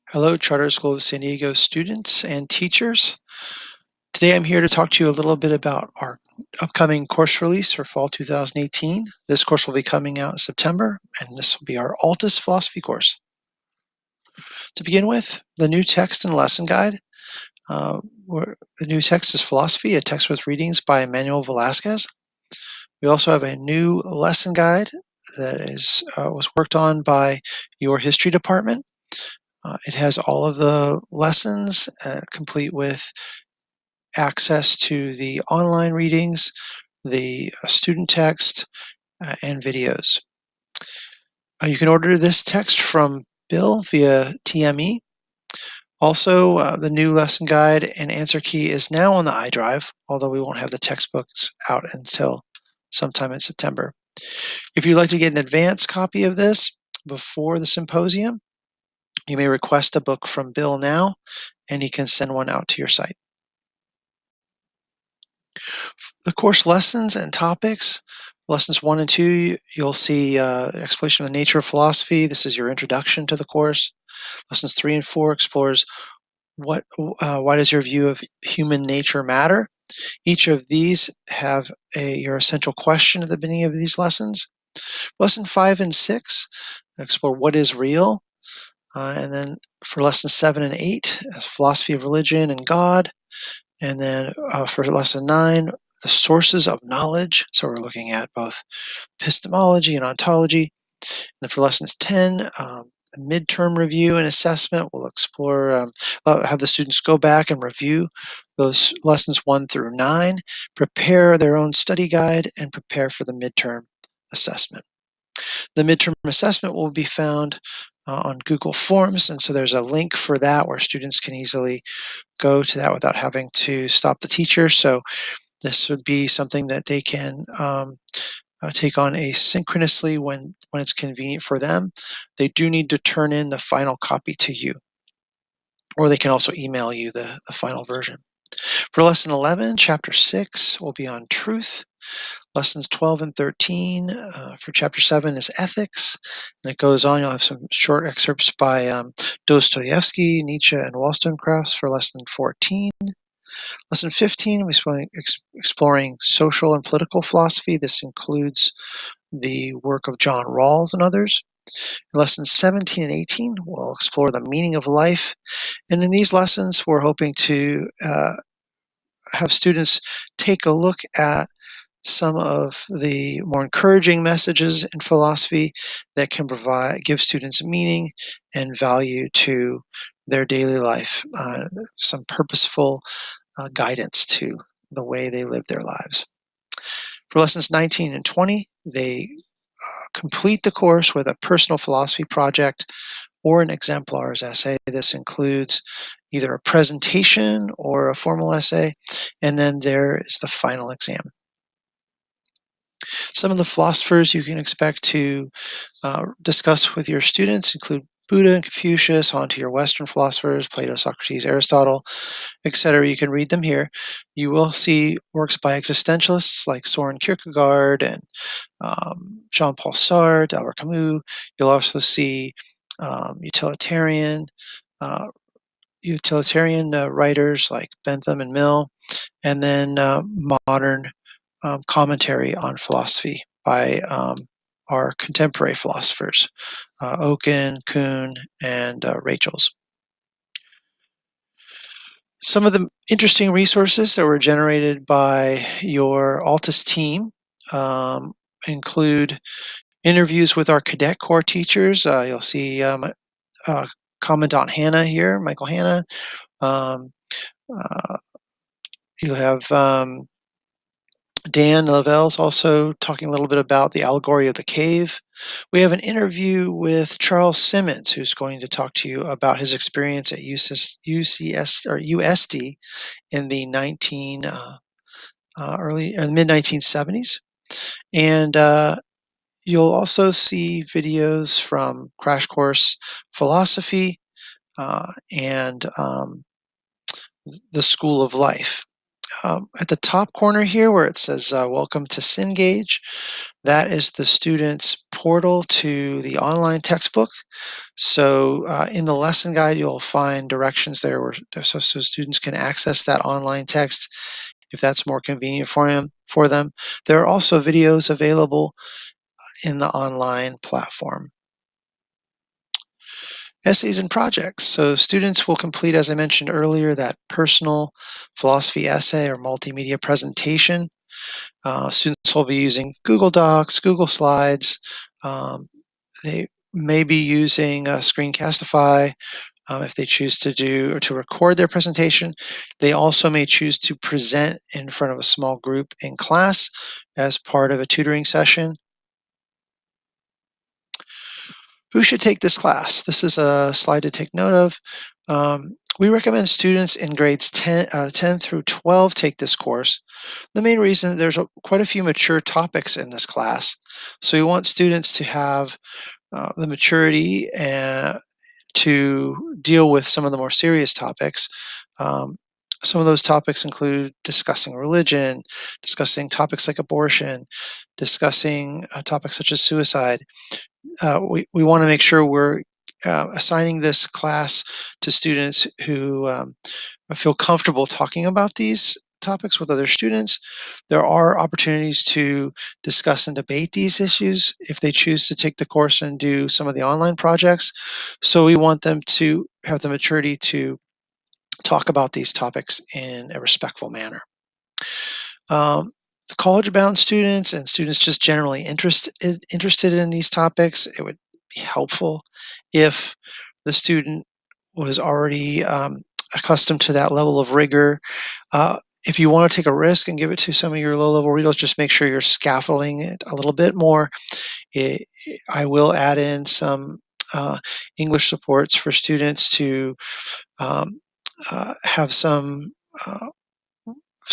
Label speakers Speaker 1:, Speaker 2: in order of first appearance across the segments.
Speaker 1: Hello, Charter School of San Diego students and teachers. Today I'm here to talk to you a little bit about our upcoming course release for fall 2018. This course will be coming out in September, and this will be our Altus philosophy course. To begin with, the new text and lesson guide. The new text is Philosophy, a text with readings by Manuel Velasquez. We also have a new lesson guide that was worked on by your history department. It has all of the lessons, complete with access to the online readings, the student text, and videos. You can order this text from Bill via TME. Also, the new lesson guide and answer key is now on the iDrive, although we won't have the textbooks out until sometime in September. If you'd like to get an advance copy of this before the symposium, you may request a book from Bill now, and he can send one out to your site. The course lessons and topics. Lessons 1 and 2, you'll see exploration of the nature of philosophy. This is your introduction to the course. Lessons 3 and 4 explores why does your view of human nature matter. Each of these have your essential question at the beginning of these lessons. Lesson 5 and 6 explore what is real. And then for lessons 7 and 8, philosophy of religion and God. And then for lesson 9, the sources of knowledge. So we're looking at both epistemology and ontology. And then for lessons 10, midterm review and assessment. We'll explore, have the students go back and review those lessons 1 through 9, prepare their own study guide, and prepare for the midterm assessment. The midterm assessment will be found on Google Forms, and so there's a link for that where students can easily go to that without having to stop the teacher. So this would be something that they can take on asynchronously when it's convenient for them. They do need to turn in the final copy to you, or they can also email you the final version. For lesson 11, chapter 6 will be on truth. Lessons 12 and 13 for chapter 7 is ethics, and it goes on. You'll have some short excerpts by Dostoevsky, Nietzsche, and Wollstonecraft for lesson 14. Lesson 15, we're exploring social and political philosophy. This includes the work of John Rawls and others. In lessons 17 and 18, we'll explore the meaning of life. And in these lessons, we're hoping to have students take a look at some of the more encouraging messages in philosophy that can give students meaning and value to their daily life, some purposeful guidance to the way they live their lives. For lessons 19 and 20, they complete the course with a personal philosophy project or an exemplars essay. This includes either a presentation or a formal essay, and then there is the final exam. Some of the philosophers you can expect to discuss with your students include Buddha and Confucius, on to your Western philosophers, Plato, Socrates, Aristotle, etc. You can read them here. You will see works by existentialists like Soren Kierkegaard and Jean-Paul Sartre, Albert Camus. You'll also see utilitarian writers like Bentham and Mill, and then modern commentary on philosophy by our contemporary philosophers, Oken, Kuhn, and Rachels. Some of the interesting resources that were generated by your Altus team include interviews with our cadet corps teachers. You'll see Commandant Hanna here, Michael Hanna. You have Dan Lavelle's also talking a little bit about the allegory of the cave. We have an interview with Charles Simmons, who's going to talk to you about his experience at USD in the mid 1970s, and you'll also see videos from Crash Course Philosophy and the School of Life. At the top corner here where it says Welcome to Cengage, that is the student's portal to the online textbook. So in the lesson guide, you'll find directions there so students can access that online text if that's more convenient for them. There are also videos available in the online platform. Essays and projects. So students will complete, as I mentioned earlier, that personal philosophy essay or multimedia presentation. Students will be using Google Docs, Google Slides. Um, they may be using Screencastify if they choose to do or to record their presentation. They also may choose to present in front of a small group in class as part of a tutoring session. Who should take this class? This is a slide to take note of. We recommend students in grades 10 through 12 take this course. The main reason there's quite a few mature topics in this class. So you want students to have the maturity to deal with some of the more serious topics. Um, some of those topics include discussing religion, discussing topics like abortion, discussing topics such as suicide. We want to make sure we're assigning this class to students who feel comfortable talking about these topics with other students. There are opportunities to discuss and debate these issues if they choose to take the course and do some of the online projects. So we want them to have the maturity to talk about these topics in a respectful manner. Um, College-bound students and students just generally interested in these topics, it would be helpful if the student was already accustomed to that level of rigor. If you want to take a risk and give it to some of your low-level readers, just make sure you're scaffolding it a little bit more. I will add in some English supports for students to um, have some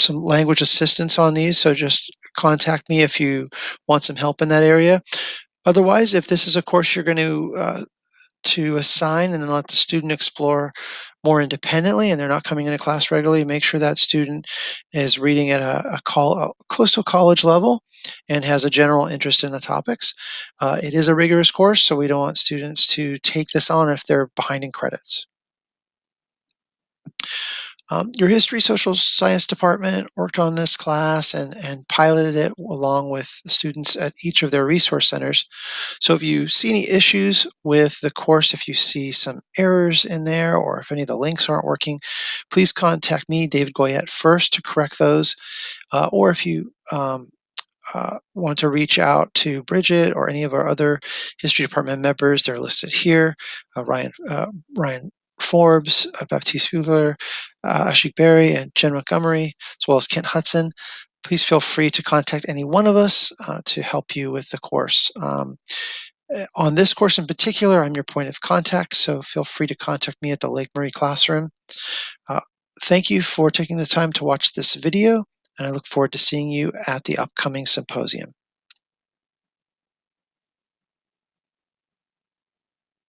Speaker 1: language assistance on these, so just contact me if you want some help in that area. Otherwise, if this is a course you're going to assign and then let the student explore more independently and they're not coming into class regularly, make sure that student is reading at close to a college level and has a general interest in the topics. It is a rigorous course, so we don't want students to take this on if they're behind in credits. Your history social science department worked on this class and piloted it along with the students at each of their resource centers. So if you see any issues with the course, if you see some errors in there, or if any of the links aren't working, please contact me, David Goyette, first to correct those. Or if you want to reach out to Bridget or any of our other history department members, they're listed here. Ryan Forbes, Baptiste Fugler, Ashik Berry, and Jen Montgomery, as well as Kent Hudson. Please feel free to contact any one of us to help you with the course. On this course in particular, I'm your point of contact, so feel free to contact me at the Lake Marie classroom. Uh, Thank you for taking the time to watch this video, and I look forward to seeing you at the upcoming symposium.